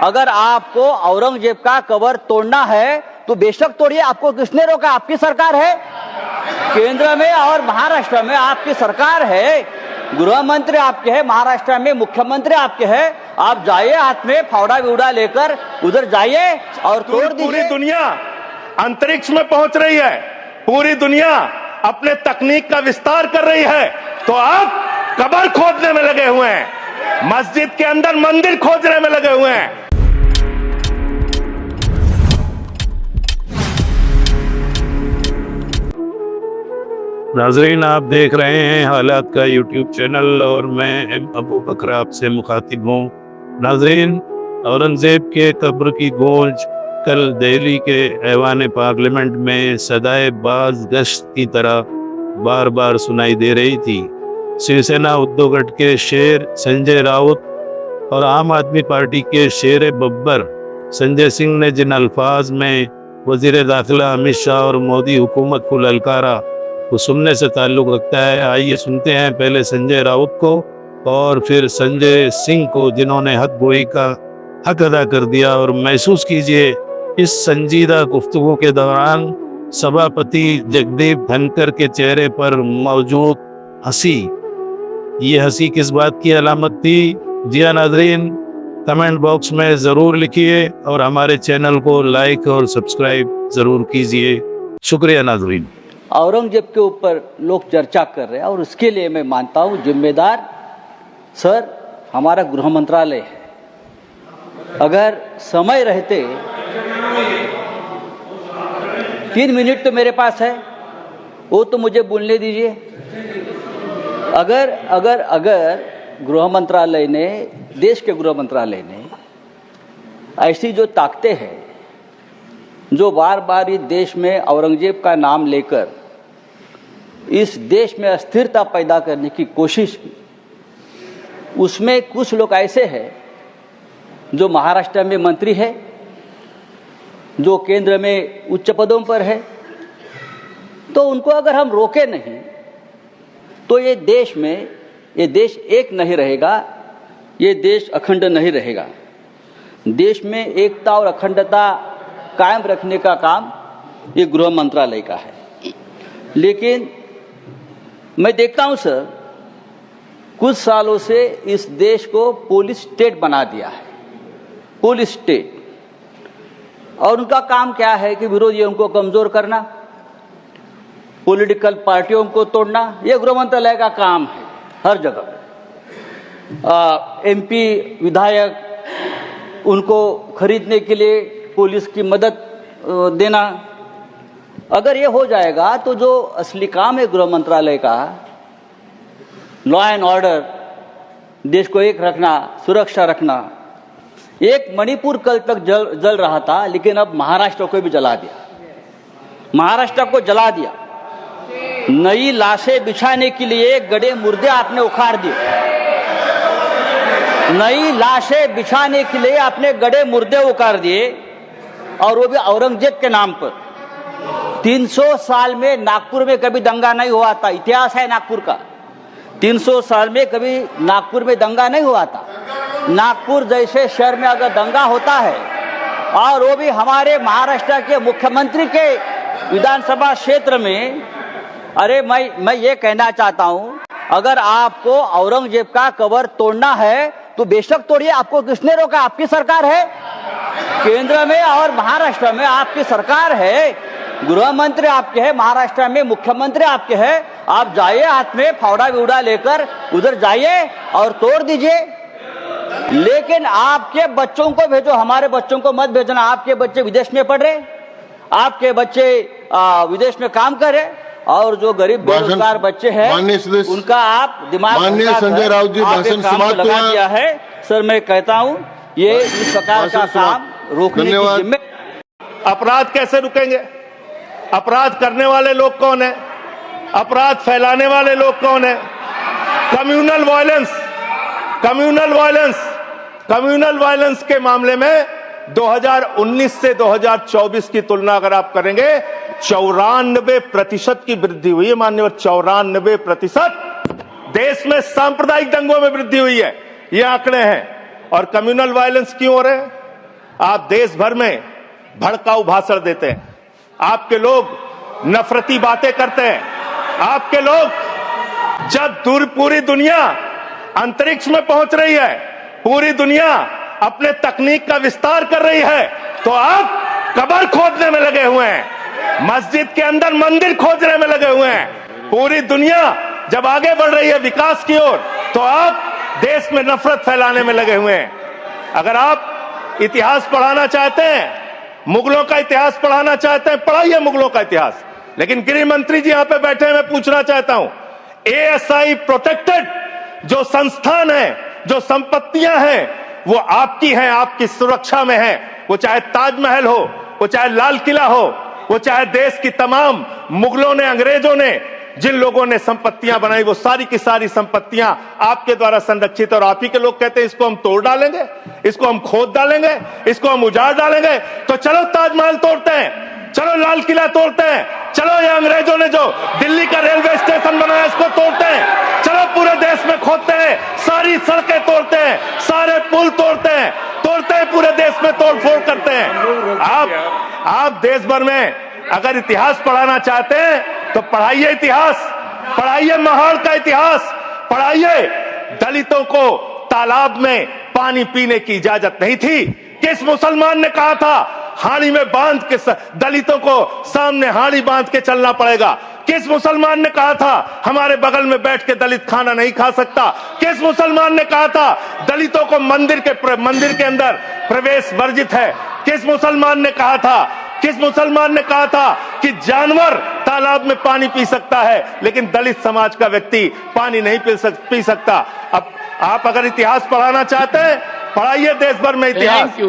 अगर आपको औरंगजेब का कबर तोड़ना है तो बेशक तोड़िए, आपको किसने रोका? आपकी सरकार है, केंद्र में और महाराष्ट्र में आपकी सरकार है, गृह मंत्री आपके हैं, महाराष्ट्र में मुख्यमंत्री आपके हैं। आप जाइए, हाथ में फावड़ा विवड़ा लेकर उधर जाइए और तोड़ दीजिए। पूरी दुनिया अंतरिक्ष में पहुंच रही है, पूरी दुनिया अपने तकनीक का विस्तार कर रही है, तो आप कब्र खोदने में लगे हुए हैं, मस्जिद के अंदर मंदिर खोजने में लगे हुए हैं। नाजरीन, आप देख रहे हैं हालात का यूट्यूब चैनल और मैं अबू बकर आपसे मुखातिब हूँ। नाजरीन, औरंगजेब के कब्र की गूंज कल दिल्ली के ऐवान पार्लियामेंट में सदाए बाज गश्त की तरह बार बार सुनाई दे रही थी। शिवसेना उद्धव गठ के शेर संजय राउत और आम आदमी पार्टी के शेर बब्बर संजय सिंह ने जिन अल्फाज में वजीर दाखिला अमित शाह और मोदी हुकूमत को ललकारा, वो सुनने से ताल्लुक़ रखता है। आइए सुनते हैं पहले संजय राउत को और फिर संजय सिंह को, जिन्होंने हक गोई का हक अदा कर दिया। और महसूस कीजिए इस संजीदा गुफ्तगू के दौरान सभापति जगदीप धनखड़ के चेहरे पर मौजूद हंसी। ये हंसी किस बात की अलामत थी? जी हाँ नाज़रीन, कमेंट बॉक्स में ज़रूर लिखिए और हमारे चैनल को लाइक और सब्सक्राइब ज़रूर कीजिए। शुक्रिया नाज़रीन। औरंगजेब के ऊपर लोग चर्चा कर रहे हैं और उसके लिए मैं मानता हूँ जिम्मेदार सर हमारा गृह मंत्रालय है। अगर समय रहते 3 मिनट तो मेरे पास है, वो तो मुझे बोलने दीजिए। अगर गृह मंत्रालय ने, देश के गृह मंत्रालय ने ऐसी जो ताकतें हैं, जो बार बार इस देश में औरंगजेब का नाम लेकर इस देश में अस्थिरता पैदा करने की कोशिश की, उसमें कुछ लोग ऐसे हैं जो महाराष्ट्र में मंत्री है, जो केंद्र में उच्च पदों पर है, तो उनको अगर हम रोके नहीं तो ये देश एक नहीं रहेगा, ये देश अखंड नहीं रहेगा। देश में एकता और अखंडता कायम रखने का काम ये गृह मंत्रालय का है। लेकिन मैं देखता हूं सर, कुछ सालों से इस देश को पुलिस स्टेट बना दिया है, पुलिस स्टेट। और उनका काम क्या है कि विरोधियों को कमजोर करना, पॉलिटिकल पार्टियों को तोड़ना, ये गृह मंत्रालय का काम है हर जगह। एमपी विधायक उनको खरीदने के लिए पुलिस की मदद देना। अगर ये हो जाएगा तो जो असली काम है गृह मंत्रालय का, लॉ एंड ऑर्डर, देश को एक रखना, सुरक्षा रखना। एक मणिपुर कल तक जल रहा था, लेकिन अब महाराष्ट्र को भी जला दिया, महाराष्ट्र को जला दिया। नई लाशें बिछाने के लिए गड़े मुर्दे आपने उखाड़ दिए, नई लाशें बिछाने के लिए आपने गड़े मुर्दे उखाड़ दिए, और वो भी औरंगजेब के नाम पर। 300 साल में नागपुर में कभी दंगा नहीं हुआ था, इतिहास है नागपुर का। 300 साल में कभी नागपुर में दंगा नहीं हुआ था। नागपुर जैसे शहर में अगर दंगा होता है, और वो भी हमारे महाराष्ट्र के मुख्यमंत्री के विधानसभा क्षेत्र में, अरे मैं ये कहना चाहता हूं, अगर आपको औरंगजेब का कबर तोड़ना है तो बेशक तोड़िए, आपको किसने रोका? आपकी सरकार है, केंद्र में और महाराष्ट्र में आपकी सरकार है, गृह मंत्री आपके हैं, महाराष्ट्र में मुख्यमंत्री आपके हैं। आप जाइए, हाथ में फावड़ा विवड़ा लेकर उधर जाइए और तोड़ दीजिए। लेकिन आपके बच्चों को भेजो, हमारे बच्चों को मत भेजना। आपके बच्चे विदेश में पढ़ रहे, आपके बच्चे विदेश में काम कर रहे, और जो गरीब बेरोजगार बच्चे हैं उनका आप दिमाग संजय राउत जी भाषण समाप्त लगा दिया है। सर मैं कहता हूं, ये इस प्रकार का काम रोकने की जिम्मेदारी। अपराध कैसे रुकेंगे? अपराध करने वाले लोग कौन है? अपराध फैलाने वाले लोग कौन है? कम्युनल वायलेंस के मामले में 2019 से 2024 की तुलना अगर आप करेंगे, 94% की वृद्धि हुई है माननीय, 94%। देश में सांप्रदायिक दंगों में वृद्धि हुई है, ये आंकड़े हैं। और कम्युनल वायलेंस क्यों हो रहे हैं? आप देश भर में भड़काऊ भाषण देते हैं, आपके लोग नफरती बातें करते हैं, आपके लोग जब पूरी दुनिया अंतरिक्ष में पहुंच रही है, पूरी दुनिया अपने तकनीक का विस्तार कर रही है, तो आप कब्र खोदने में लगे हुए हैं, मस्जिद के अंदर मंदिर खोदने में लगे हुए हैं। पूरी दुनिया जब आगे बढ़ रही है विकास की ओर, तो आप देश में नफरत फैलाने में लगे हुए हैं। अगर आप इतिहास पढ़ाना चाहते हैं, मुगलों का इतिहास पढ़ाना चाहते हैं, पढ़ाइए मुगलों का इतिहास। लेकिन गृह मंत्री जी यहां पे बैठे हैं, मैं पूछना चाहता हूं, ASI प्रोटेक्टेड जो संस्थान है, जो संपत्तियां हैं, वो आपकी हैं, आपकी सुरक्षा में है। वो चाहे ताजमहल हो, वो चाहे लाल किला हो, वो चाहे देश की तमाम मुगलों ने, अंग्रेजों ने जिन लोगों ने संपत्तियां बनाई, वो सारी की सारी संपत्तियां आपके द्वारा संरक्षित। और आप ही के लोग कहते हैं इसको हम तोड़ डालेंगे, इसको हम खोद डालेंगे, इसको हम उजाड़ डालेंगे। तो चलो ताजमहल तोड़ते हैं, चलो लाल किला तोड़ते हैं, चलो ये अंग्रेजों ने जो दिल्ली का रेलवे स्टेशन बनाया इसको तोड़ते हैं, चलो पूरे देश में खोदते हैं, सारी सड़कें तोड़ते हैं, सारे पुल तोड़ते हैं, पूरे देश में तोड़फोड़ करते हैं। आप देश भर में अगर इतिहास पढ़ाना चाहते हैं तो पढ़ाइए इतिहास, पढ़ाइए महाड़ का इतिहास, पढ़ाइए दलितों को तालाब में पानी पीने की इजाजत नहीं थी। किस मुसलमान ने कहा था हाड़ी में बांध के दलितों को सामने हाड़ी बांध के चलना पड़ेगा? किस मुसलमान ने कहा था हमारे बगल में बैठ के दलित खाना नहीं खा सकता? किस मुसलमान ने कहा था दलितों को मंदिर के अंदर प्रवेश वर्जित है? किस मुसलमान ने कहा था, किस मुसलमान ने कहा था कि जानवर तालाब में पानी पी सकता है लेकिन दलित समाज का व्यक्ति पानी नहीं पी सकता? अब आप अगर इतिहास पढ़ाना चाहते हैं, पढ़ाइए देश भर में इतिहास।